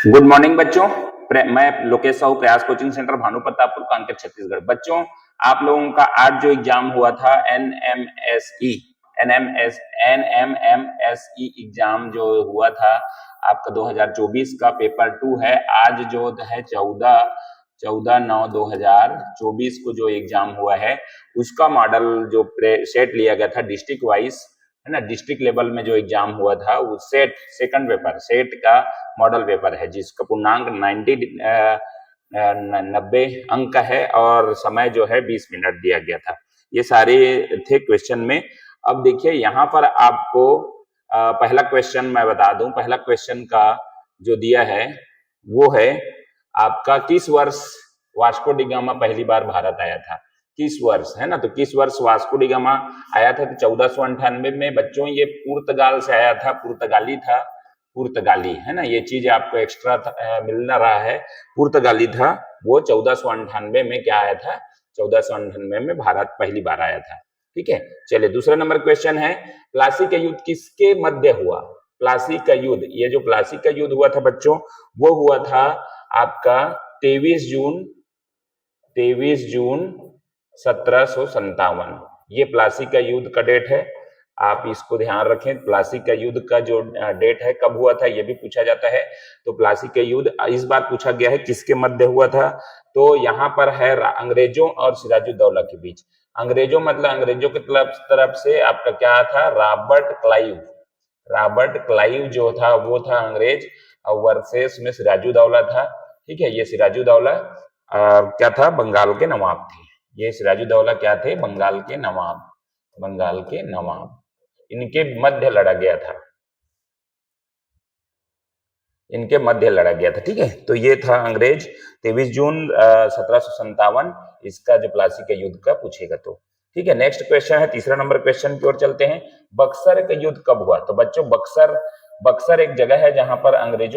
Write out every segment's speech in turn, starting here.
Good morning बच्चों। मैं लोकेश साहू, प्रयास कोचिंग सेंटर, भानु प्रतापपुर, कांकेर, छत्तीसगढ़। बच्चों, आप लोगों का आज जो एग्जाम हुआ था एनएमएमएसई एग्जाम जो हुआ था आपका 2024 का पेपर 2 है। आज जो है 14/9/2024 को जो एग्जाम हुआ है उसका मॉडल जो सेट लिया गया था डिस्ट्रिक्ट वाइज, है ना। डिस्ट्रिक्ट लेवल में जो एग्जाम हुआ था वो सेकंड पेपर सेट का मॉडल पेपर है, जिसका पूर्णांक 90 अंक का है और समय जो है 20 मिनट दिया गया था। ये सारे थे क्वेश्चन में। अब देखिए यहाँ पर आपको पहला क्वेश्चन मैं बता दूं। पहला क्वेश्चन का जो दिया है वो है आपका, किस वर्ष वास्को डी गामा पहली बार भारत आया था? किस वर्ष, है ना। तो किस वर्ष वास्को डी गामा आया था? तो 1498 में। बच्चों, ये पुर्तगाल से आया था, पुर्तगाली था, पुर्तगाली, है ना। ये चीज आपको एक्स्ट्रा मिलना रहा है, पुर्तगाली था वो। 1498 में क्या आया था? 1498 में भारत पहली बार आया था। ठीक है, चलिए दूसरा नंबर क्वेश्चन है, प्लासी का युद्ध किसके मध्य हुआ? प्लासी का युद्ध, ये जो प्लासी का युद्ध हुआ था बच्चों, वो हुआ था आपका 23 जून 1757। ये प्लासी का युद्ध का डेट है, आप इसको ध्यान रखें। प्लासी का युद्ध का जो डेट है, कब हुआ था, ये भी पूछा जाता है। तो प्लासी का युद्ध इस बार पूछा गया है किसके मध्य हुआ था। तो यहाँ पर है अंग्रेजों और सिराजुद्दौला के बीच। अंग्रेजों मतलब अंग्रेजों की तरफ से आपका क्या था? रॉबर्ट क्लाइव जो था वो था अंग्रेज, और वर्सेस में सिराजुद्दौला था। ठीक है, ये सिराजुद्दौला क्या था? बंगाल के नवाब थे। ये सिराजुद्दौला क्या थे? बंगाल के नवाब। इनके मध्य लड़ा गया था, ठीक है। तो ये था अंग्रेज। 23 जून 1757 इसका जो प्लासी का युद्ध का पूछेगा तो। ठीक है, नेक्स्ट क्वेश्चन है, तीसरा नंबर क्वेश्चन की ओर चलते हैं। बक्सर का युद्ध कब हुआ? तो बच्चों, बक्सर एक जगह है जहां पर अंग्रेज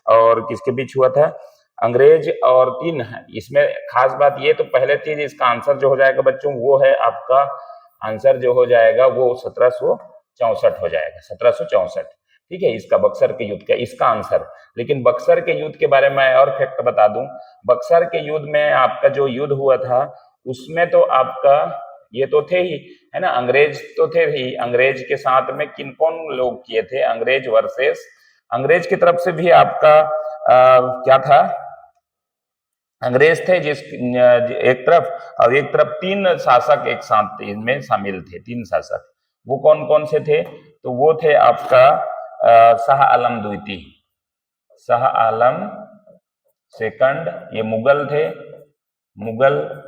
और किसके बीच हुआ था? अंग्रेज और तीन है। इसमें खास बात ये, तो पहले चीज इसका आंसर जो हो जाएगा बच्चों, वो है आपका आंसर जो हो जाएगा वो 1764 हो जाएगा, 1764। ठीक है, इसका बक्सर के युद्ध का इसका आंसर। लेकिन बक्सर के युद्ध के बारे में और फैक्ट बता दूं। बक्सर के युद्ध में आपका जो युद्ध हुआ था उसमें तो आपका ये तो थे ही, है ना, अंग्रेज तो थे ही। अंग्रेज के साथ में किन कौन लोग किए थे? अंग्रेज की तरफ से भी आपका क्या था? अंग्रेज थे जिस एक तरफ, और एक तरफ तीन शासक एक साथ इनमें शामिल थे। तीन शासक वो कौन कौन से थे? तो वो थे आपका शाह आलम द्वितीय, शाह आलम सेकंड, ये मुगल थे, मुगल।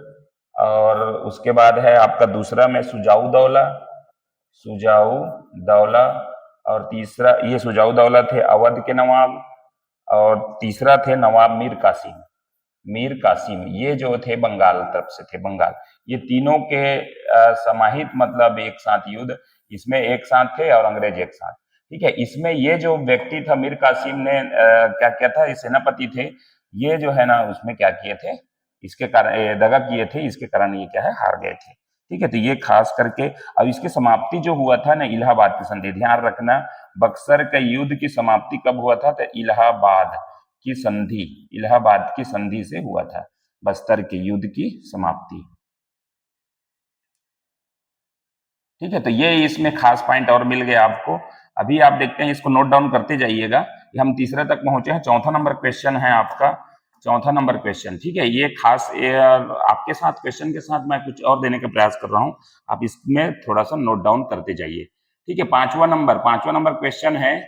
और उसके बाद है आपका दूसरा में सुजाऊ दौला। और तीसरा, ये सुजाऊ दौला थे अवध के नवाब। और तीसरा थे नवाब मीर कासिम, ये जो थे बंगाल तरफ से थे, बंगाल। ये तीनों के समाहित मतलब एक साथ युद्ध, इसमें एक साथ थे और अंग्रेज एक साथ। ठीक है, इसमें ये जो व्यक्ति था मीर कासिम ने क्या किया था? ये सेनापति थे, ये जो है ना उसमें क्या किए थे? इसके कारण दगा किए थे, इसके कारण ये क्या है? हार गए थे। ठीक है, तो ये खास करके। अब इसकी समाप्ति जो हुआ था ना, इलाहाबाद की संधि, ध्यान रखना। बक्सर के युद्ध की समाप्ति कब हुआ था? तो इलाहाबाद की संधि से हुआ था, बस्तर के युद्ध की समाप्ति। ठीक है, तो ये इसमें खास पॉइंट और मिल गया आपको। अभी आप देखते हैं, इसको नोट डाउन करते जाइएगा। हम तीसरे तक पहुंचे हैं। चौथा नंबर क्वेश्चन है आपका, चौथा नंबर क्वेश्चन। ठीक है, ये खास आपके साथ क्वेश्चन के साथ मैं कुछ और देने का प्रयास कर रहा हूं, आप इसमें थोड़ा सा नोट डाउन करते जाइए। ठीक है, पांचवा नंबर क्वेश्चन है।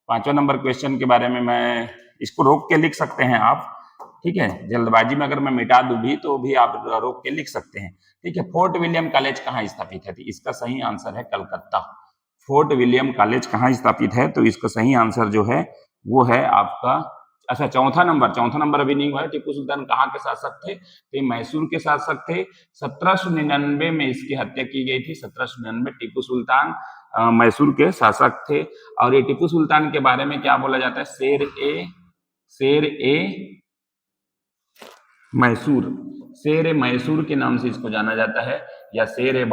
पांचवा नंबर क्वेश्चन के बारे में मैं इसको रोक के लिख सकते हैं आप। ठीक है, जल्दबाजी में अगर मैं मिटा दूं भी तो भी आप रोक के लिख सकते हैं। ठीक है, फोर्ट विलियम कॉलेज कहाँ स्थापित है? इसका सही आंसर है कलकत्ता। फोर्ट विलियम कॉलेज कहाँ स्थापित है? तो इसका सही आंसर जो है वो है आपका, अच्छा, चौथा नंबर अभी नहीं हुआ है। टीपू सुल्तान कहाँ के शासक थे? तो मैसूर के शासक थे। 1799 में इसकी हत्या की गई थी। 1799 टीपू सुल्तान मैसूर के शासक थे। और ये टीपू सुल्तान के बारे में क्या बोला जाता है? शेर मैसूर के नाम से इसको जाना जाता है, या शेर ए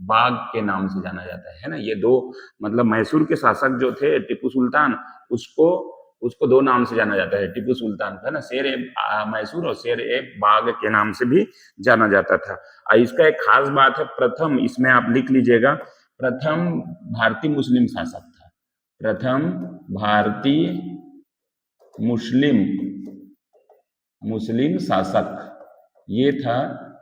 बाग के नाम से जाना जाता है ना। ये दो मतलब मैसूर के शासक जो थे टीपू सुल्तान, उसको उसको दो नाम से जाना जाता है टीपू सुल्तान का ना, शेर ए मैसूर और शेर ए बाग के नाम से भी जाना जाता था। और इसका एक खास बात है, प्रथम, इसमें आप लिख लीजिएगा, प्रथम भारतीय मुस्लिम शासक था, प्रथम भारतीय मुस्लिम मुस्लिम शासक ये था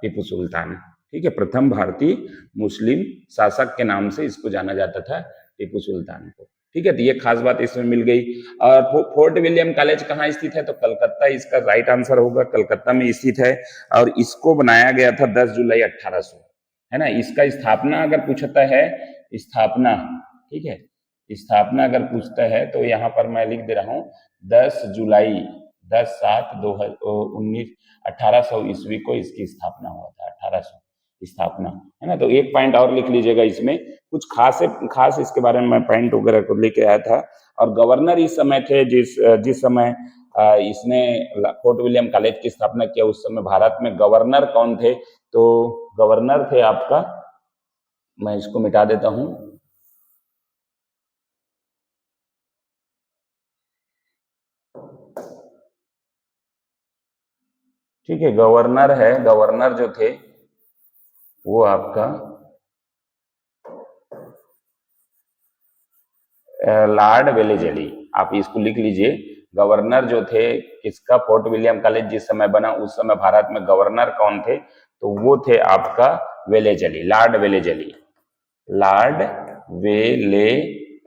टीपू सुल्तान। ठीक है, प्रथम भारतीय मुस्लिम शासक के नाम से इसको जाना जाता था, टीपू सुल्तान को। ठीक है, तो ये खास बात इसमें मिल गई। और फोर्ट विलियम कॉलेज कहाँ स्थित है, तो कलकत्ता इसका राइट आंसर होगा, कलकत्ता में स्थित है। और इसको बनाया गया था 10 जुलाई 1800, है ना। इसका स्थापना अगर पूछता है, स्थापना, ठीक है, स्थापना अगर पूछता है तो यहाँ पर मैं लिख दे रहा हूँ 10 जुलाई 10/7/19 1800 ईस्वी को इसकी स्थापना हुआ था, 1800 स्थापना, है ना। तो एक पॉइंट और लिख लीजिएगा, इसमें कुछ खास इसके बारे में मैं पॉइंट वगैरह को लेके आया था। और गवर्नर इस समय थे, जिस समय इसने फोर्ट विलियम कॉलेज की स्थापना किया, उस समय भारत में गवर्नर कौन थे, तो गवर्नर थे आपका, मैं इसको मिटा देता हूं, ठीक है, गवर्नर है, गवर्नर जो थे वो आपका लॉर्ड वेलेजली, आप इसको लिख लीजिए। गवर्नर जो थे किसका, फोर्ट विलियम कॉलेज जिस समय बना उस समय भारत में गवर्नर कौन थे, तो वो थे आपका वेलेजली, लॉर्ड वेलेजली, लॉर्ड वेले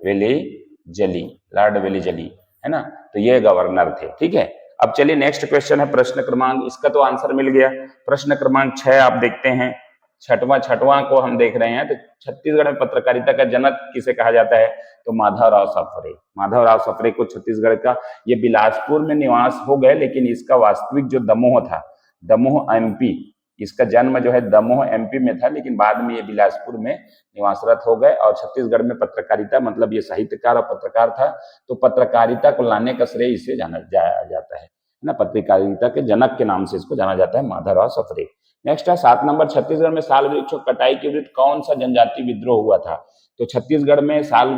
वेलेजली, लॉर्ड वेलेजली, है ना। तो ये गवर्नर थे। ठीक है, अब चलिए नेक्स्ट क्वेश्चन है प्रश्न क्रमांक, इसका तो आंसर मिल गया। प्रश्न क्रमांक 6 आप देखते हैं, छठवां को हम देख रहे हैं। तो छत्तीसगढ़ में पत्रकारिता का जनक किसे कहा जाता है, तो माधवराव सफरे, माधवराव सफरे को छत्तीसगढ़ का, ये बिलासपुर में निवास हो गए, लेकिन इसका वास्तविक जो दमोह था, दमोह एमपी, इसका जन्म जो है दमोह एमपी में था, लेकिन बाद में ये बिलासपुर में निवासरत हो गए। और छत्तीसगढ़ में पत्रकारिता, मतलब ये साहित्यकार और पत्रकार था, तो पत्रकारिता को लाने का श्रेय इसे जाना जाता है ना, पत्रकारिता के जनक के नाम से इसको जाना जाता है, माधवराव सफरे। नेक्स्ट है 7 नंबर, छत्तीसगढ़ में साल वृक्षों कटाई के विरुद्ध कौन सा जनजातीय विद्रोह हुआ था, तो छत्तीसगढ़ में साल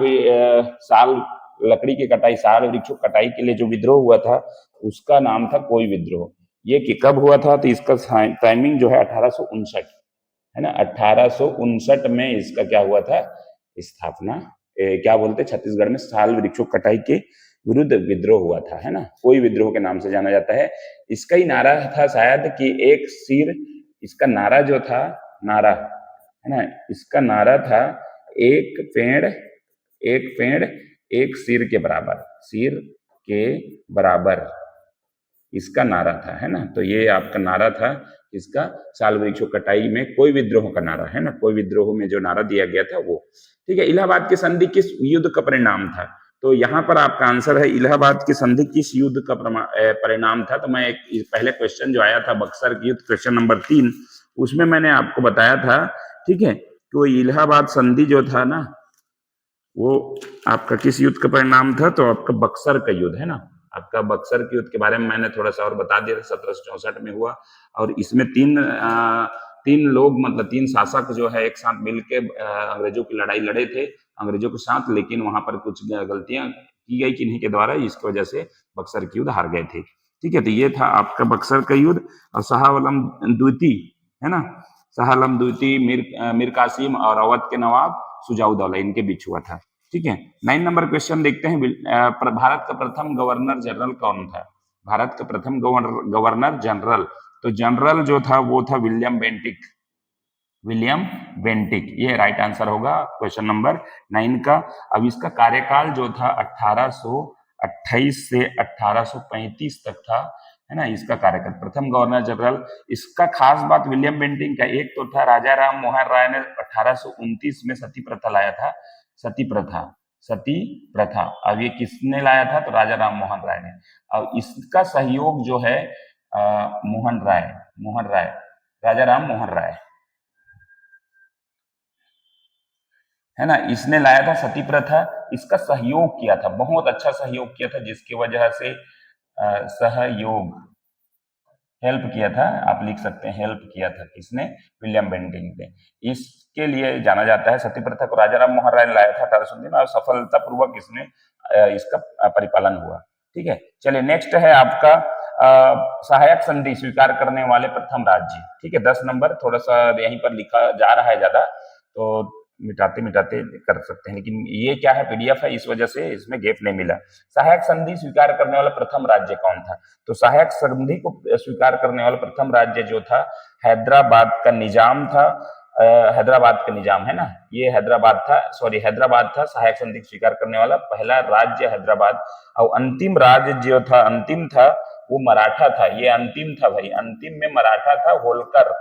लकड़ी की कटाई, साल वृक्षों कटाई के लिए जो विद्रोह हुआ था उसका नाम था कोई विद्रोह। ये कि कब हुआ था, तो इसका टाइमिंग जो है 1859, है ना, 1859 में इसका क्या हुआ था, स्थापना, क्या बोलते, छत्तीसगढ़ में साल वृक्षों कटाई के विरुद्ध विद्रोह हुआ था, है ना, कोई विद्रोह के नाम से जाना जाता है। इसका ही नारा था शायद कि एक सिर, इसका नारा जो था, नारा, है ना, इसका नारा था एक पेड़ एक सिर के बराबर, सिर के बराबर इसका नारा था, है ना। तो ये आपका नारा था इसका, साल वृक्षों कटाई में कोई विद्रोह का नारा, है ना, कोई विद्रोह में जो नारा दिया गया था वो। ठीक है, इलाहाबाद की संधि किस युद्ध का परिणाम था, तो यहाँ पर आपका आंसर है इलाहाबाद की संधि किस युद्ध का परिणाम था। तो मैं पहले क्वेश्चन जो आया था बक्सर की युद्ध, क्वेश्चन नंबर 3, उसमें मैंने आपको बताया था, ठीक है, तो इलाहाबाद संधि जो था ना, वो आपका किस युद्ध का परिणाम था, तो आपका बक्सर का युद्ध, है ना, आपका बक्सर के युद्ध के बारे में मैंने थोड़ा सा और बता दिया था, 1764 में हुआ। और इसमें तीन लोग, मतलब 3 शासक जो है एक साथ मिलके अंग्रेजों की लड़ाई लड़े थे अंग्रेजों के साथ, लेकिन वहां पर कुछ गलतियां की गई किन्हीं के द्वारा, इसकी वजह से बक्सर के युद्ध हार गए थे। ठीक है, तो ये था आपका बक्सर का युद्ध। और शाह आलम द्वितीय, है ना, शाह आलम द्वितीय, मीर कासिम और अवध के नवाब सुजाउद्दौला, इनके बीच हुआ था। ठीक है, 9 नंबर क्वेश्चन देखते हैं, भारत का प्रथम गवर्नर जनरल कौन था, भारत का प्रथम गवर्नर जनरल, तो जनरल जो था वो था विलियम बेंटिक, विलियम बेंटिक, ये राइट आंसर होगा क्वेश्चन नंबर 9 का। अब इसका कार्यकाल जो था 1828 से 1835 तक था, है ना, इसका कार्यकाल, प्रथम गवर्नर जनरल। इसका खास बात विलियम बेंटिक का एक तो था, राजा राम मोहन राय ने 1829 में सती प्रथा लाया था, सती प्रथा, सती प्रथा। अब ये किसने लाया था, तो राजा राम मोहन राय ने। अब इसका सहयोग जो है मोहन राय, राजा राम मोहन राय, है ना, इसने लाया था सती प्रथा, इसका सहयोग किया था, बहुत अच्छा सहयोग किया था, जिसकी वजह से सहयोग, हेल्प किया था, आप लिख सकते हैं हेल्प किया था किसने, विलियम बेंटिंक ने। इसके लिए जाना जाता है। सती प्रथा को राजा राम मोहन राय ने लाया था 1819 में और सफलतापूर्वक इसने इसका परिपालन हुआ। ठीक है, चलिए नेक्स्ट है आपका सहायक संधि स्वीकार करने वाले प्रथम राज्य। ठीक है, 10 नंबर, थोड़ा सा यहीं पर लिखा जा रहा है ज्यादा, तो मिटाते मिटाते कर सकते हैं, लेकिन ये क्या है, पीडीएफ है, इस वजह से इसमें गैप नहीं मिला। सहायक संधि स्वीकार करने वाला प्रथम राज्य कौन था? तो सहायक संधि को स्वीकार करने वाला प्रथम राज्य जो था, हैदराबाद का निजाम था। हैदराबाद का निजाम है ना, ये हैदराबाद था, सॉरी हैदराबाद था सहायक संधि स्वीकार करने वाला पहला राज्य हैदराबाद। और अंतिम राज्य जो था, अंतिम था वो मराठा था। ये अंतिम था भाई, अंतिम में मराठा था, होलकर।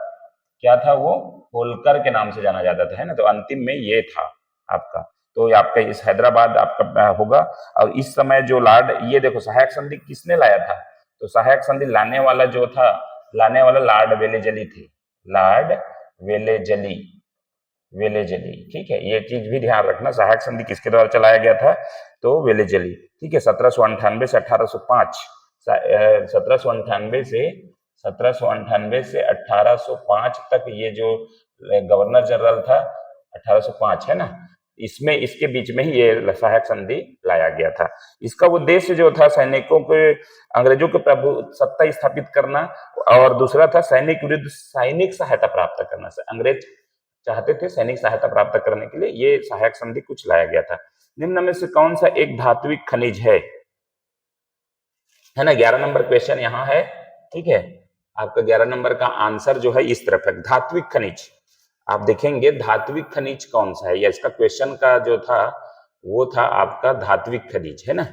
क्या था वो? होलकर के नाम से जाना जाता था, है ना। तो अंतिम में ये था आपका, तो आपका इस हैदराबाद आपका होगा। और इस समय जो लॉर्ड, ये देखो सहायक संधि किसने लाया था? तो सहायक संधि लाने वाला जो था, लाने वाला लॉर्ड वेलेजली थे, लॉर्ड वेलेजली, वेलेजली। ठीक है, ये चीज भी ध्यान रखना, सहायक संधि किसके द्वारा चलाया गया था? तो वेलेजली। ठीक है, 1798 से 1805, 1798 से 1805 तक ये जो गवर्नर जनरल था, 1805 है ना, इसमें इसके बीच में ही ये सहायक संधि लाया गया था। इसका उद्देश्य जो था, सैनिकों के, अंग्रेजों के प्रभु सत्ता स्थापित करना, और दूसरा था सैनिक विरुद्ध सैनिक सहायता प्राप्त करना। अंग्रेज चाहते थे सैनिक सहायता प्राप्त करने के लिए ये सहायक संधि कुछ लाया गया था। निम्न में से कौन सा एक धात्विक खनिज है ना? 11 नंबर क्वेश्चन यहाँ है। ठीक है, आपका 11 नंबर का आंसर जो है इस तरफ है, धात्विक खनिज। आप देखेंगे धात्विक खनिज कौन सा है, या इसका क्वेश्चन का जो था वो था आपका धात्विक खनिज, है ना।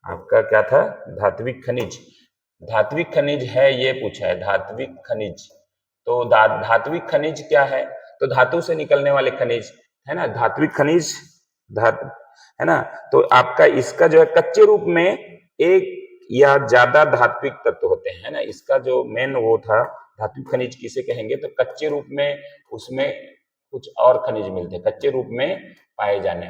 आपका क्या था? धात्विक खनिज। धात्विक खनिज है, ये पूछा है धात्विक खनिज। तो धात्विक खनिज क्या है? तो धातु से निकलने वाले खनिज, है ना, धात्विक खनिज, धातु, है ना। तो आपका इसका जो है कच्चे रूप में एक या ज्यादा धात्विक तत्व होते हैं, है ना। इसका जो मेन वो था, धात्विक खनिज किसे कहेंगे? तो कच्चे रूप में उसमें कुछ और खनिज मिलते हैं, कच्चे रूप में पाए जाने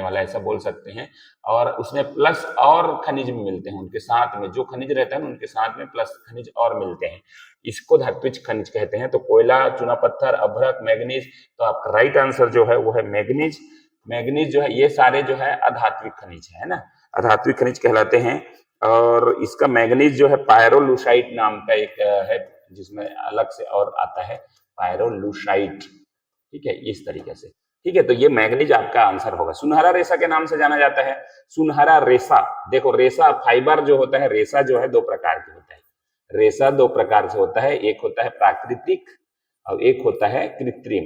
वाला ऐसा बोल सकते हैं। और उसमें प्लस और खनिज भी मिलते हैं उनके साथ में, जो खनिज रहता है ना उनके साथ में प्लस खनिज और मिलते हैं, इसको धात्विक खनिज कहते हैं। तो कोयला, चूना पत्थर, अभ्रक, मैग्नीज। तो आपका राइट आंसर जो है वो है मैग्नीज। मैग्नीज जो है, ये सारे जो है अधात्विक खनिज है ना, अधात्विक खनिज कहलाते हैं। और इसका मैग्नीज जो है पायरोलुसाइट नाम का एक है, जिसमें अलग से और आता है पायरोलुसाइट। ठीक है, इस तरीके से। ठीक है, तो ये मैग्नीज आपका आंसर होगा। सुनहरा रेशा के नाम से जाना जाता है, सुनहरा रेशा। देखो रेशा फाइबर जो होता है, रेशा जो है दो प्रकार के होता है, रेशा दो प्रकार से होता है, एक होता है प्राकृतिक और एक होता है कृत्रिम।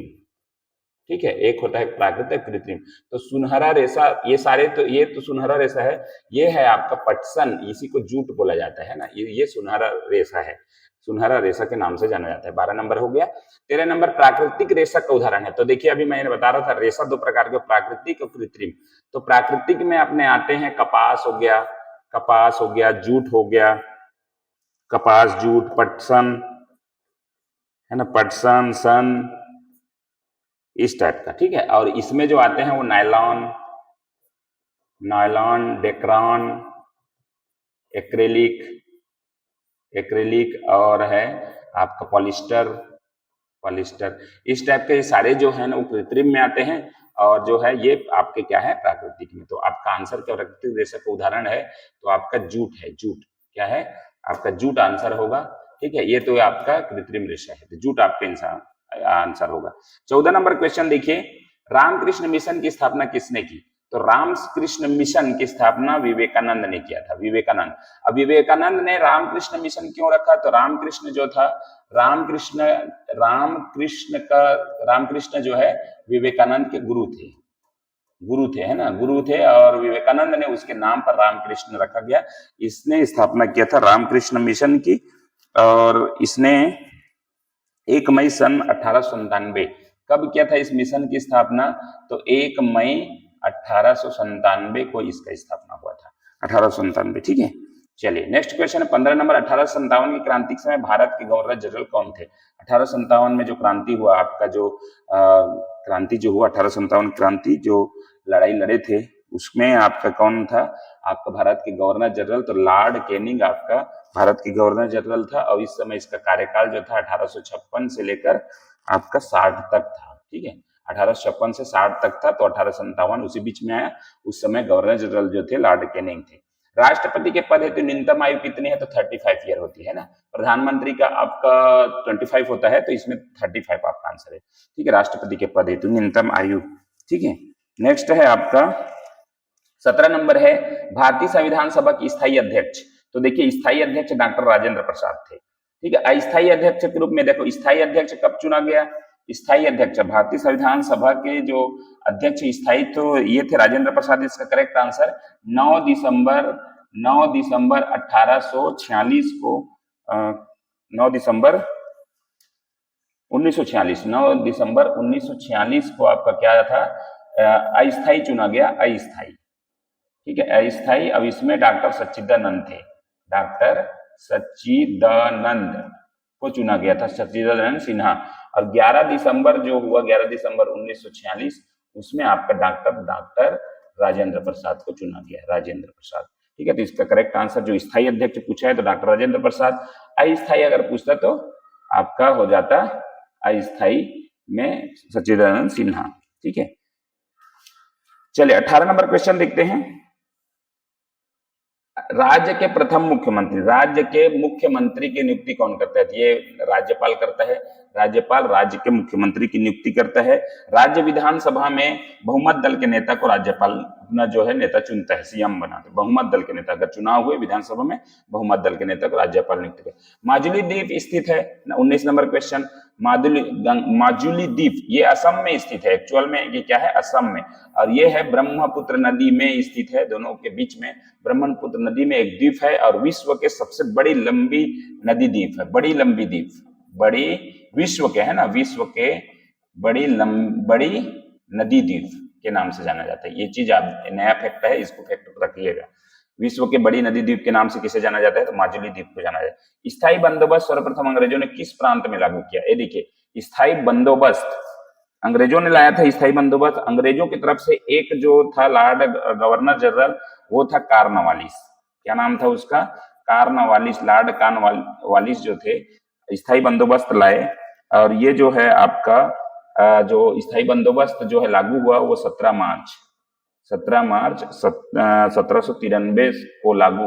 ठीक है, एक होता है प्राकृतिक, कृत्रिम। तो सुनहरा रेशा, ये सारे तो, ये तो सुनहरा रेशा है, ये है आपका पटसन, इसी को जूट बोला जाता है ना, ये सुनहरा रेशा है, सुनहरा रेशा के नाम से जाना जाता है। 12 नंबर हो गया। 13 नंबर प्राकृतिक रेशा का उदाहरण है। तो देखिए अभी मैंने बता रहा था रेशा दो प्रकार के, प्राकृतिक और कृत्रिम। तो प्राकृतिक में अपने आते हैं कपास हो गया, कपास हो गया, जूट हो गया, कपास, जूट, पटसन, है ना, पटसन, सन, इस टाइप का। ठीक है, और इसमें जो आते हैं वो nylon, nylon, Dacron, acrylic, acrylic, और है आपका पॉलिस्टर, पॉलिस्टर, इस टाइप के सारे जो है ना वो कृत्रिम में आते हैं, और जो है ये आपके क्या है, प्राकृतिक में। तो आपका आंसर क्या, प्राकृतिक रेशा का उदाहरण है तो आपका जूट है, जूट क्या है आपका, जूट आंसर होगा। ठीक है, ये तो आपका कृत्रिम रेशा है, तो जूट आपका इंसान आंसर होगा। 14 नंबर क्वेश्चन देखिए, रामकृष्ण मिशन की स्थापना किसने की? तो रामकृष्ण मिशन की स्थापना विवेकानंद ने किया था, विवेकानंद। अब विवेकानंद ने रामकृष्ण मिशन क्यों रखा? तो रामकृष्ण जो था, रामकृष्ण जो है विवेकानंद के गुरु थे, गुरु थे, है ना, गुरु थे, और विवेकानंद ने उसके नाम पर रामकृष्ण रखा गया। इसने स्थापना किया था रामकृष्ण मिशन की, और इसने 1 मई सन 1897, कब किया था इस मिशन की स्थापना? तो 1 मई 1897 को इसका स्थापना हुआ था, 1897। ठीक है, चलिए नेक्स्ट क्वेश्चन है 15 नंबर। 1857 की क्रांति के समय भारत के गवर्नर जनरल कौन थे? 1857 में जो क्रांति हुआ आपका, जो क्रांति जो हुआ 1857 क्रांति, जो लड़ाई लड़े थे उसमें आपका कौन था, आपका भारत के गवर्नर जनरल, तो लॉर्ड कैनिंग आपका भारत के गवर्नर जनरल था। और इस समय इसका कार्यकाल जो था 1856 से लेकर आपका 60 तक था। ठीक है, 1856 से 60 तक था, तो 1857 उसी बीच में आया। उस समय गवर्नर जनरल जो थे लॉर्ड कैनिंग थे। राष्ट्रपति के पद हेतु न्यूनतम आयु कितनी है, तो 35 ईयर होती है ना। प्रधानमंत्री का आपका 25 होता है, तो इसमें 35 आपका आंसर है। ठीक है, राष्ट्रपति के पद हेतु न्यूनतम आयु। ठीक है, नेक्स्ट है आपका 17 नंबर है भारतीय संविधान सभा की स्थायी अध्यक्ष। तो देखिए स्थायी अध्यक्ष डॉक्टर राजेंद्र प्रसाद थे। ठीक है, अस्थायी अध्यक्ष के रूप में देखो स्थायी अध्यक्ष कब चुना गया, स्थायी अध्यक्ष भारतीय संविधान सभा के जो अध्यक्ष स्थायी तो ये थे राजेंद्र प्रसाद। इसका करेक्ट आंसर 9 दिसंबर 1846 को 9 दिसंबर 1946 को आपका क्या था, अस्थायी चुना गया, अस्थायी। ठीक है, अस्थायी। अब इसमें डॉक्टर सच्चिदानंद थे, डॉक्टर सच्चिदानंद को चुना गया था, सच्चिदानंद सिन्हा। और 11 दिसंबर जो हुआ, 11 दिसंबर 1946, उसमें आपका डॉक्टर राजेंद्र प्रसाद को चुना गया, राजेंद्र प्रसाद। ठीक है, तो इसका करेक्ट आंसर जो स्थायी अध्यक्ष पूछा है तो डॉक्टर राजेंद्र प्रसाद। अस्थायी अगर पूछता तो आपका हो जाता अस्थायी में सच्चिदानंद सिन्हा। ठीक है, चलिए 18 नंबर क्वेश्चन देखते हैं। राज्य के प्रथम मुख्यमंत्री, राज्य के मुख्यमंत्री की नियुक्ति कौन करता है, ये राज्यपाल करता है। राज्यपाल राज्य के मुख्यमंत्री की नियुक्ति करता है। राज्य विधानसभा में बहुमत दल के नेता को राज्यपाल अपना जो है नेता चुनता है, सीएम बनाते। बहुमत दल के नेता, अगर चुनाव हुए विधानसभा में, बहुमत दल के नेता को राज्यपाल नियुक्त करे। माजुली द्वीप स्थित है, 19 नंबर क्वेश्चन। माजुली द्वीप ये असम में स्थित है, एक्चुअल में ये क्या है, असम में। और ये है ब्रह्मपुत्र नदी में स्थित है, दोनों के बीच में ब्रह्मपुत्र नदी में एक द्वीप है। और विश्व के सबसे बड़ी लंबी नदी द्वीप है, बड़ी लंबी द्वीप, बड़ी विश्व के है ना, विश्व के बड़ी नदी द्वीप के नाम से जाना जाता है। ये चीज आप नया फैक्ट है, इसको फैक्ट रखिएगा। विश्व के बड़ी नदी द्वीप के नाम से किसे जाना जाता है, तो माजुली द्वीप को जाना जाता है। स्थायी बंदोबस्त सर्वप्रथम अंग्रेजों ने किस प्रांत में लागू किया, ये देखिए स्थायी बंदोबस्त अंग्रेजों ने लाया था। स्थायी बंदोबस्त अंग्रेजों की तरफ से एक जो था लॉर्ड गवर्नर जनरल, वो था कार्नवालिस। क्या नाम था उसका, कार्नवालिस, लॉर्ड कार्नवालिस जो थे स्थायी बंदोबस्त लाए। और ये जो है आपका जो स्थायी बंदोबस्त जो है लागू हुआ वो 17 मार्च 1793 को लागू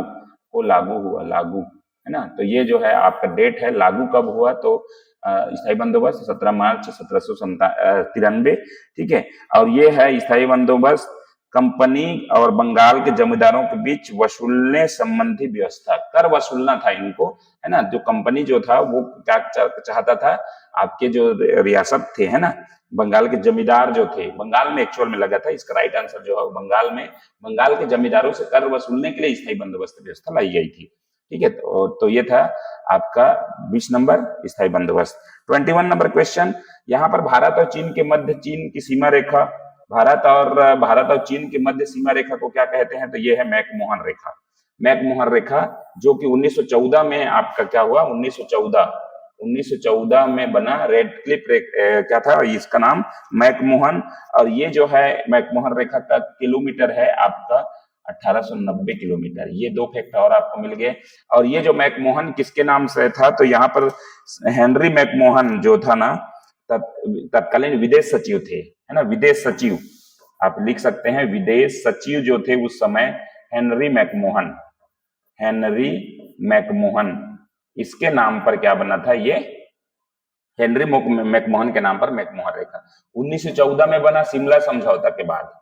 हुआ, लागू है ना। तो ये जो है आपका डेट है, लागू कब हुआ, तो स्थायी बंदोबस्त 17 मार्च 1793। ठीक है, और ये है स्थायी बंदोबस्त कंपनी और बंगाल के जमींदारों के बीच वसूलने संबंधी व्यवस्था, कर वसूलना था इनको, है ना। जो कंपनी जो था वो क्या चाहता था, आपके जो रियासत थे, है ना, बंगाल के जमींदार जो थे, बंगाल में एक्चुअल में लगा था, इसका राइट आंसर जो है बंगाल में, बंगाल के जमींदारों से कर वसूलने के लिए स्थायी बंदोबस्त व्यवस्था लाई गई थी। ठीक है, तो ये था आपका 20 नंबर स्थायी बंदोबस्त। 21 नंबर क्वेश्चन, यहाँ पर भारत और चीन के मध्य, चीन की सीमा रेखा, भारत और चीन के मध्य सीमा रेखा को क्या कहते हैं, तो ये है मैकमोहन रेखा। मैकमोहन रेखा जो कि 1914 में आपका क्या हुआ, 1914 में बना, रेड क्लिफ क्या था इसका नाम, मैकमोहन। और ये जो है मैकमोहन रेखा का किलोमीटर है आपका 1890 किलोमीटर। ये दो फैक्ट और आपको मिल गए। और ये जो मैकमोहन किसके नाम से था, तो यहाँ पर हेनरी मैकमोहन जो था ना, तत्कालीन विदेश सचिव थे, है ना, विदेश सचिव आप लिख सकते हैं, विदेश सचिव जो थे उस समय हेनरी मैकमोहन, इसके नाम पर क्या बना था, ये हेनरी मैकमोहन के नाम पर मैकमोहन रेखा 1914 में बना, शिमला समझौता के बाद।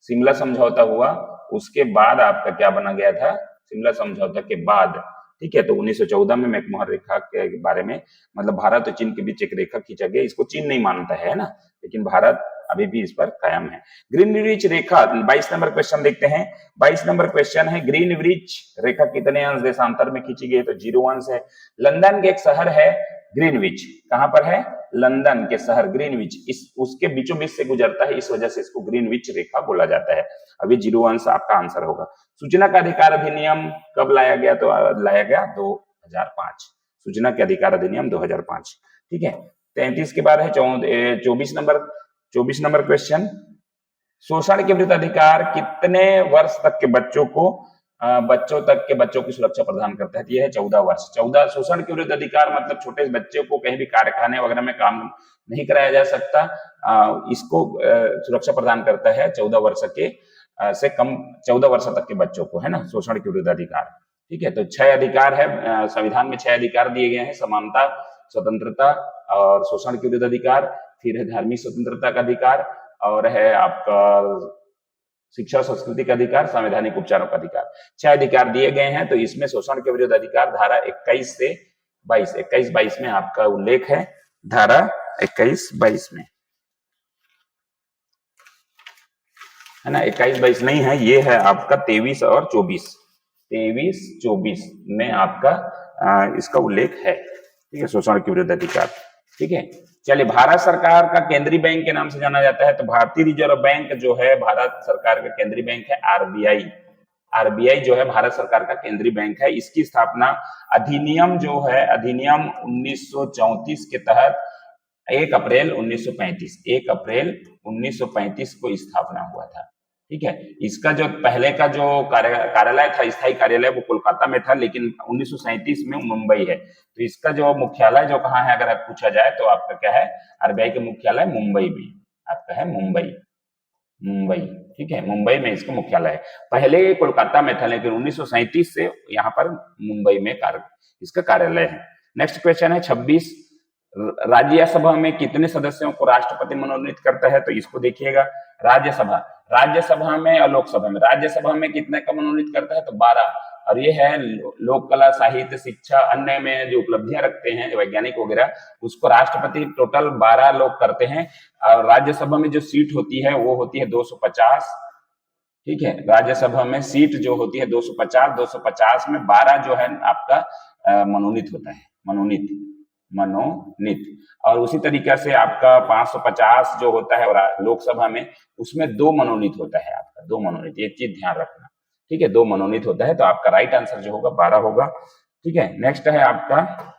शिमला समझौता हुआ, उसके बाद आपका क्या बना गया था, शिमला समझौता के बाद। ठीक है, तो 1914 में मैकमोहन रेखा के बारे में, मतलब भारत और चीन के बीच एक रेखा खींचा गया। इसको चीन नहीं मानता है ना, लेकिन भारत अभी भी इस पर कायम है। ग्रीनविच रेखा, 22 नंबर क्वेश्चन देखते हैं। 22 नंबर क्वेश्चन है, ग्रीनविच रेखा कितने अंश देशांतर में खींची गई, तो 0 अंश है। लंदन के एक शहर है ग्रीनविच, कहां पर है, लंदन के शहर ग्रीनविच, इस उसके बीचों बीच से गुजरता है, इस वजह से इसको ग्रीनविच रेखा बोला जाता है। अभी 0 अंश आपका आंसर होगा। सूचना का अधिकार अधिनियम कब लाया गया, तो लाया गया 2005, सूचना के अधिकार अधिनियम 2005। ठीक है, 33 के बाद है 24 नंबर क्वेश्चन। शोषण के विरुद्ध अधिकार कितने वर्ष तक के बच्चों की सुरक्षा प्रदान करता है? यह है 14 वर्ष। 14 शोषण के विरुद्ध अधिकार मतलब छोटे बच्चे को कहीं भी कारखाने वगैरह में काम नहीं कराया जा सकता। इसको सुरक्षा प्रदान करता है 14 वर्ष के से कम 14 वर्ष तक के बच्चों को, है ना, शोषण के विरुद्ध अधिकार। ठीक है, तो 6 अधिकार है संविधान में, 6 अधिकार दिए गए हैं, समानता, स्वतंत्रता और शोषण के विरुद्ध अधिकार, फिर है धार्मिक स्वतंत्रता का अधिकार, और है आपका शिक्षा संस्कृति का अधिकार, संवैधानिक उपचारों का अधिकार। 6 अधिकार दिए गए हैं। तो इसमें शोषण के विरुद्ध अधिकार धारा 21 से 22, 21-22 में आपका उल्लेख है, धारा 21-22 में, है ना। 21-22 नहीं है, ये है आपका 23 और 24, 23-24 में आपका इसका उल्लेख है। ठीक है, शोषण के विरुद्ध अधिकार। ठीक है, चलिए, भारत सरकार का केंद्रीय बैंक के नाम से जाना जाता है, तो भारतीय रिजर्व बैंक जो है भारत सरकार का केंद्रीय बैंक है, आरबीआई। आरबीआई जो है भारत सरकार का केंद्रीय बैंक है। इसकी स्थापना अधिनियम जो है, अधिनियम 1934 के तहत 1 अप्रैल 1935 को स्थापना हुआ था। ठीक है, इसका जो पहले का जो कार्यालय था, स्थायी कार्यालय, वो कोलकाता में था, लेकिन 1937 में मुंबई है। तो इसका जो मुख्यालय जो कहाँ है अगर पूछा जाए तो आपका क्या है, आरबीआई का मुख्यालय मुंबई में आपका है, मुंबई। ठीक है, मुंबई में इसका मुख्यालय है। पहले कोलकाता में था, लेकिन 1937 से यहाँ पर मुंबई में इसका कार्यालय है। नेक्स्ट क्वेश्चन है 26, राज्यसभा में कितने सदस्यों को राष्ट्रपति मनोनीत करता है? तो इसको देखिएगा, राज्यसभा में और लोकसभा में, राज्यसभा में कितने का मनोनीत करता है? तो 12। और ये है लोक कला, साहित्य, शिक्षा, अन्य में जो उपलब्धियां रखते हैं वैज्ञानिक वगैरह, उसको राष्ट्रपति टोटल 12 लोग करते हैं। और राज्यसभा में जो सीट होती है वो होती है 250। ठीक है, राज्यसभा में सीट जो होती है 250 में 12 जो है आपका मनोनीत होता है, मनोनीत। और उसी तरीके से आपका 550 जो होता है लोकसभा में, उसमें 2 मनोनीत होता है आपका, 2 मनोनीत, ये चीज ध्यान रखना। ठीक है, 2 मनोनीत होता है, तो आपका राइट आंसर जो होगा 12 होगा। ठीक है, नेक्स्ट है आपका,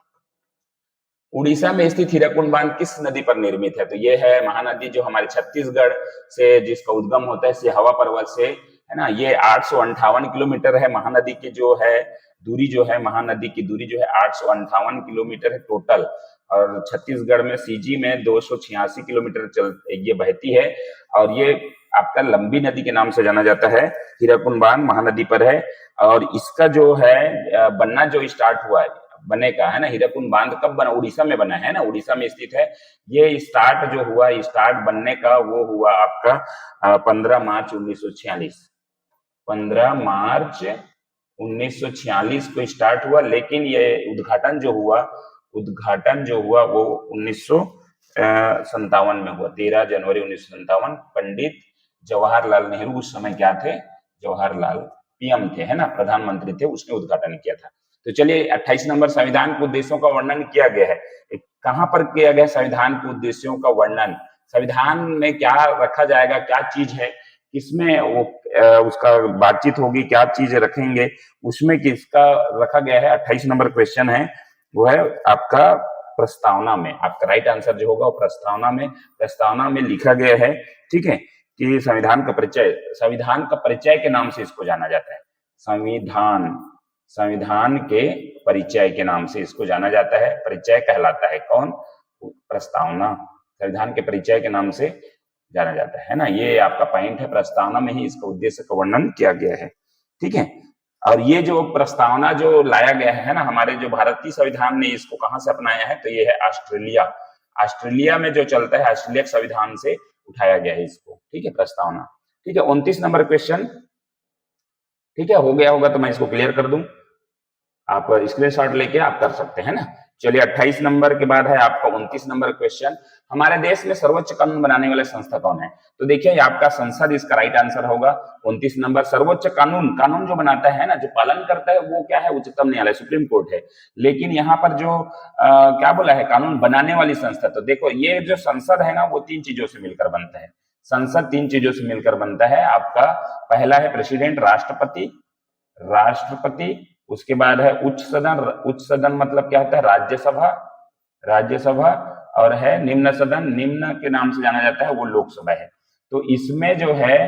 उड़ीसा में स्थित हीराकुंड बांध किस नदी पर निर्मित है? तो ये है महानदी, जो हमारे छत्तीसगढ़ से जिसका उद्गम होता है सिहावा पर्वत से, है ना। ये 858 किलोमीटर है। महानदी की जो है दूरी जो है, महानदी की दूरी जो है 858 किलोमीटर है टोटल। और छत्तीसगढ़ में सीजी में 286 किलोमीटर ये बहती है। और ये आपका लंबी नदी के नाम से जाना जाता है। हीराकुंड बांध महानदी पर है। और इसका जो है बनना जो स्टार्ट हुआ है, बने का, है ना, हीराकुंड बांध कब बना? उड़ीसा में बना है ना, उड़ीसा में स्थित है। ये स्टार्ट जो हुआ, स्टार्ट बनने का वो हुआ आपका 15 मार्च 1946, 15 मार्च 1946 को स्टार्ट हुआ। लेकिन ये उद्घाटन जो हुआ वो 1957 में हुआ, 13 जनवरी 1957। पंडित जवाहरलाल नेहरू उस समय क्या थे? जवाहरलाल पीएम थे, है ना, प्रधानमंत्री थे, उसने उद्घाटन किया था। तो चलिए 28 नंबर, संविधान के उद्देश्यों का वर्णन किया गया है। कहां पर किया गया संविधान के उद्देश्यों का वर्णन? संविधान में क्या रखा जाएगा, क्या चीज है, किसमें वो उसका बातचीत होगी, क्या चीजें रखेंगे, उसमें किसका रखा गया है? 28 नंबर क्वेश्चन है, वो है आपका प्रस्तावना में। आपका राइट आंसर जो होगा वो प्रस्तावना में लिखा गया है। ठीक है, कि संविधान का परिचय के नाम से इसको जाना जाता है। संविधान के परिचय के नाम से इसको जाना जाता है, परिचय कहलाता है। कौन? प्रस्तावना, संविधान के परिचय के नाम से जाना जाता है ना। ये आपका पॉइंट है, प्रस्तावना में ही इसका उद्देश्य का वर्णन किया गया है। ठीक है, और ये जो प्रस्तावना जो लाया गया है ना, हमारे जो भारतीय संविधान ने इसको कहां से अपनाया है? तो ये है ऑस्ट्रेलिया में जो चलता है, ऑस्ट्रेलिया के संविधान से उठाया गया है इसको। ठीक है, प्रस्तावना। ठीक है, 29 नंबर क्वेश्चन। ठीक है, हो गया होगा तो मैं इसको क्लियर कर दूं, आप स्क्रीनशॉट लेके आप कर सकते हैं ना। चलिए 28 नंबर के बाद है आपका 29 नंबर क्वेश्चन। हमारे देश में सर्वोच्च कानून बनाने वाले संस्था कौन है? तो देखिए आपका संसद इसका राइट आंसर होगा। 29 नंबर, सर्वोच्च कानून जो बनाता है ना, जो पालन करता है, वो क्या है? उच्चतम न्यायालय, सुप्रीम कोर्ट है। लेकिन यहाँ पर जो क्या बोला है? कानून बनाने वाली संस्था। तो देखो ये जो संसद है ना, वो 3 चीजों से मिलकर बनता है। संसद 3 चीजों से मिलकर बनता है। आपका पहला है प्रेसिडेंट, राष्ट्रपति, उसके बाद है उच्च सदन मतलब क्या होता है? राज्यसभा, और है निम्न सदन, निम्न के नाम से जाना जाता है, वो लोकसभा है। तो इसमें जो है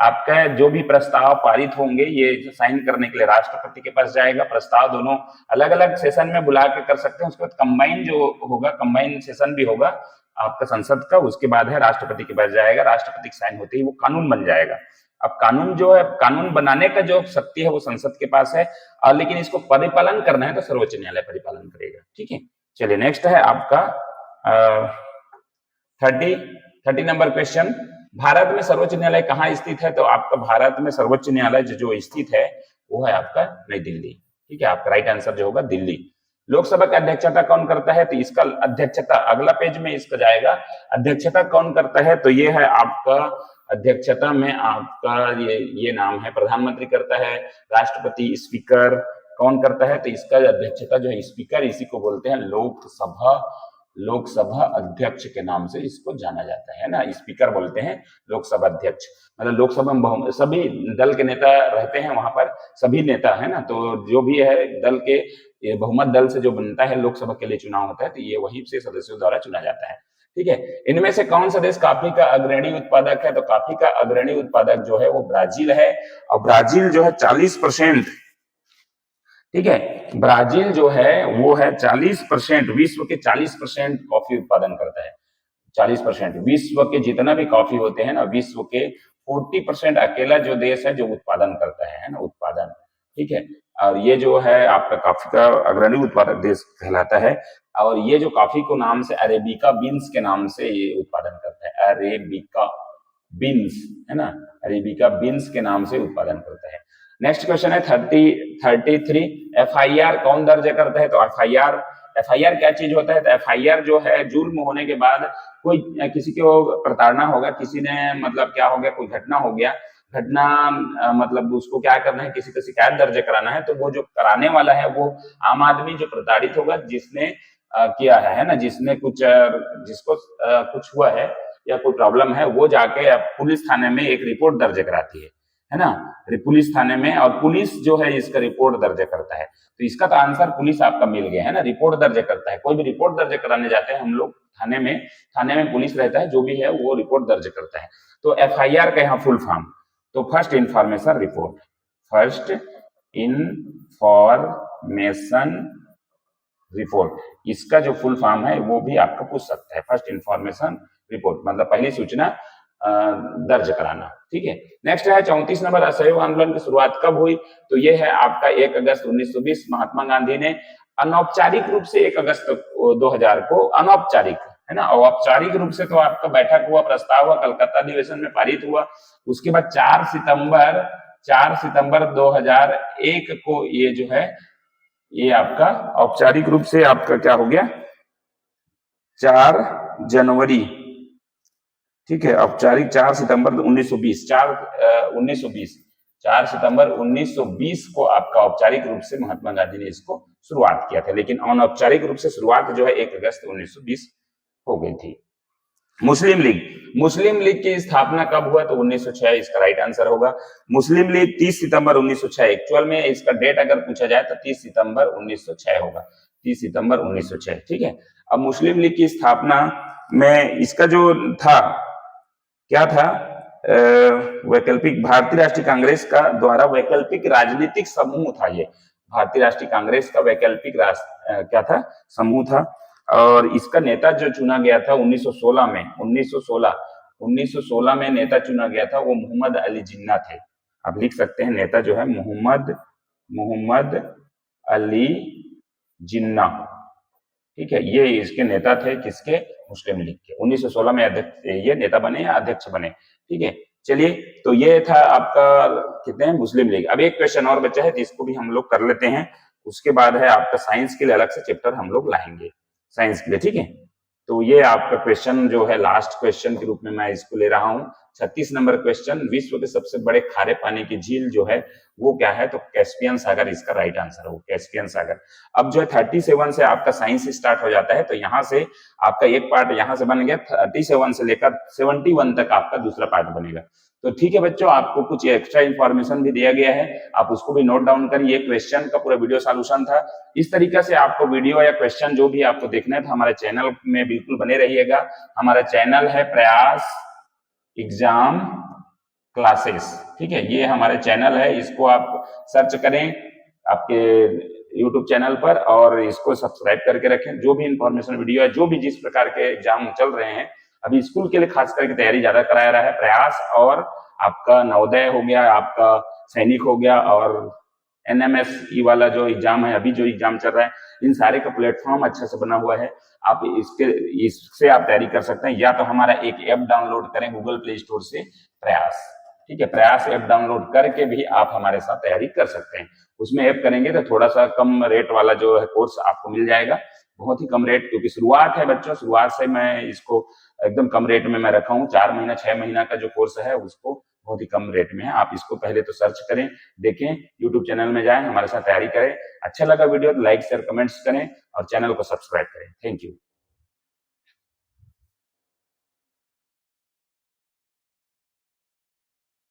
आपका जो भी प्रस्ताव पारित होंगे ये साइन करने के लिए राष्ट्रपति के पास जाएगा। प्रस्ताव दोनों अलग अलग सेशन में बुला के कर सकते हैं, उसके बाद कंबाइन जो होगा, कंबाइन सेशन भी होगा आपका संसद का, उसके बाद है राष्ट्रपति के पास जाएगा। राष्ट्रपति की साइन होते ही वो कानून बन जाएगा। अब कानून जो है, कानून बनाने का जो शक्ति है वो संसद के पास है, और लेकिन इसको परिपालन करना है तो सर्वोच्च न्यायालय परिपालन करेगा। ठीक है, चलिए नेक्स्ट है आपका 30 नंबर क्वेश्चन। भारत में सर्वोच्च न्यायालय कहाँ स्थित है? तो आपका भारत में सर्वोच्च न्यायालय जो स्थित है वो है आपका नई दिल्ली। ठीक है, आपका राइट आंसर जो होगा दिल्ली। लोकसभा की अध्यक्षता कौन करता है? तो इसका अध्यक्षता अगला पेज में इसका जाएगा। अध्यक्षता कौन करता है? तो ये है आपका अध्यक्षता में आपका ये नाम है, प्रधानमंत्री करता है, राष्ट्रपति, स्पीकर कौन करता है? तो इसका अध्यक्षता जो है स्पीकर, इसी को बोलते हैं लोकसभा अध्यक्ष के नाम से इसको जाना जाता है ना, स्पीकर बोलते हैं लोकसभा अध्यक्ष। मतलब लोकसभा में सभी दल के नेता रहते हैं, वहां पर सभी नेता है ना, तो जो भी है दल के बहुमत दल से जो बनता है लोकसभा के लिए चुनाव होता है, तो ये वही से सदस्यों द्वारा चुना जाता है। ठीक है, इनमें से कौन सा देश कॉफी का अग्रणी उत्पादक है? तो कॉफी का अग्रणी उत्पादक जो है वो ब्राजील है, और ब्राजील जो है 40%, ठीक है, ब्राजील जो है वो है 40%, विश्व के 40% कॉफी उत्पादन करता है। 40% विश्व के जितना भी कॉफी होते हैं ना, विश्व के 40% अकेला जो देश है जो उत्पादन करता है ना, उत्पादन। ठीक है, और ये जो है आपका कॉफी का अग्रणी उत्पादक देश कहलाता है। और ये जो कॉफी को नाम से अरेबिका बीन्स के नाम से ये उत्पादन करता है, अरेबिका बीन्स है ना, अरेबिका बीन्स के नाम से उत्पादन करता है। नेक्स्ट क्वेश्चन है 33, एफआईआर कौन दर्ज करता है? तो एफआईआर क्या चीज होता है? तो एफआईआर जो है जुर्म होने के बाद कोई किसी को प्रताड़ना होगा, किसी ने मतलब क्या हो गया, कोई घटना हो गया, घटना मतलब उसको क्या करना है, किसी को शिकायत दर्ज कराना है, तो वो जो कराने वाला है वो आम आदमी जो प्रताड़ित होगा, जिसने किया है ना, जिसने जिसको कुछ हुआ है या कोई प्रॉब्लम है, वो जाके पुलिस थाने में एक रिपोर्ट दर्ज कराती है ना, पुलिस थाने में, और पुलिस जो है इसका रिपोर्ट दर्ज करता है। तो इसका तो आंसर पुलिस आपका मिल गया है ना, रिपोर्ट दर्ज करता है। कोई भी रिपोर्ट दर्ज कराने जाते हैं हम लोग थाने में पुलिस रहता है, जो भी है वो रिपोर्ट दर्ज करता है। तो एफआईआर का यहाँ फुल फॉर्म, तो first information report, first information report, इसका जो फुल फॉर्म है वो भी आपका पूछ सकता है, फर्स्ट इंफॉर्मेशन रिपोर्ट, मतलब पहली सूचना दर्ज कराना। ठीक है, नेक्स्ट है 34 नंबर, असहयोग आंदोलन की शुरुआत कब हुई? तो ये है आपका 1 अगस्त 1920। महात्मा गांधी ने अनौपचारिक रूप से 1 अगस्त 2000 को, अनौपचारिक है ना, औपचारिक रूप से तो आपका बैठक हुआ, प्रस्ताव हुआ, कलकत्ता अधिवेशन में पारित हुआ। उसके बाद 4 सितंबर 2001 को ये जो है ये आपका औपचारिक रूप से आपका क्या हो गया, 4 जनवरी, ठीक है, औपचारिक 4 सितंबर 1920, 4 सितंबर 1920 को आपका औपचारिक रूप से महात्मा गांधी ने इसको शुरुआत किया था, लेकिन अनौपचारिक रूप से शुरुआत जो है 1 अगस्त 1920 हो गई थी। मुस्लिम लीग की स्थापना कब हुआ? तो 1906, इसका राइट आंसर होगा। मुस्लिम लीग 30 सितंबर 1906, एक्चुअल में इसका डेट अगर पूछा जाए तो 30 सितंबर 1906 होगा, 30 सितंबर 1906। ठीक है, अब मुस्लिम लीग की स्थापना में इसका जो था, क्या था, वैकल्पिक, भारतीय राष्ट्रीय कांग्रेस का द्वारा वैकल्पिक राजनीतिक समूह था। ये भारतीय राष्ट्रीय कांग्रेस का वैकल्पिक क्या था, समूह था। और इसका नेता जो चुना गया था 1916 में नेता चुना गया था, वो मोहम्मद अली जिन्ना थे। आप लिख सकते हैं, नेता जो है मोहम्मद अली जिन्ना। ठीक है, ये इसके नेता थे, किसके? मुस्लिम लीग के। 1916 में ये नेता बने या अध्यक्ष बने। ठीक है, चलिए, तो ये था आपका कितने हैं, मुस्लिम लीग। अब एक क्वेश्चन और बचा है, तो इसको भी हम लोग कर लेते हैं, उसके बाद है आपका साइंस के लिए अलग से चैप्टर हम लोग लाएंगे, साइंस के लिए। ठीक है, तो ये आपका क्वेश्चन जो है लास्ट क्वेश्चन के रूप में मैं इसको ले रहा हूं। 36 नंबर क्वेश्चन, विश्व के सबसे बड़े खारे पानी की झील जो है वो क्या है? तो कैस्पियन सागर इसका राइट आंसर हो, कैस्पियन सागर। अब जो है 37 से आपका साइंस स्टार्ट हो जाता है, तो यहाँ से आपका एक पार्ट यहाँ से बन गया, 37 से लेकर 71 तक आपका दूसरा पार्ट बनेगा। तो ठीक है बच्चों, आपको कुछ एक्स्ट्रा इन्फॉर्मेशन भी दिया गया है, आप उसको भी नोट डाउन करिए। क्वेश्चन का पूरा वीडियो सॉल्यूशन था। इस तरीके से आपको वीडियो या क्वेश्चन जो भी आपको देखना है तो हमारे चैनल में बिल्कुल बने रहिएगा। हमारा चैनल है प्रयास एग्जाम क्लासेस, ठीक है। ये हमारे चैनल है, इसको आप सर्च करें आपके यूट्यूब चैनल पर और इसको सब्सक्राइब करके रखें। जो भी इंफॉर्मेशन वीडियो है, जो भी जिस प्रकार के एग्जाम चल रहे हैं, अभी स्कूल के लिए खास करके तैयारी ज्यादा कराया रहा है प्रयास, और आपका नवोदय हो गया, आपका सैनिक हो गया, और एनएमएसई वाला जो एग्जाम है, अभी जो एग्जाम चल रहा है, इन सारे का प्लेटफॉर्म अच्छा से बना हुआ है। आप इससे आप तैयारी कर सकते हैं, या तो हमारा एक ऐप डाउनलोड करें गूगल प्ले स्टोर से, प्रयास, ठीक है। प्रयास ऐप डाउनलोड करके भी आप हमारे साथ तैयारी कर सकते हैं। उसमें ऐप करेंगे तो थोड़ा सा कम रेट वाला जो है कोर्स आपको मिल जाएगा, बहुत ही कम रेट, क्योंकि शुरुआत है बच्चों, शुरुआत से मैं इसको एकदम कम रेट में मैं रखा हूँ। 4 महीना 6 महीना का जो कोर्स है उसको बहुत ही कम रेट में है। आप इसको पहले तो सर्च करें, देखें, यूट्यूब चैनल में जाएं, हमारे साथ तैयारी करें। अच्छा लगा वीडियो तो लाइक शेयर कमेंट्स करें और चैनल को सब्सक्राइब करें। Thank you.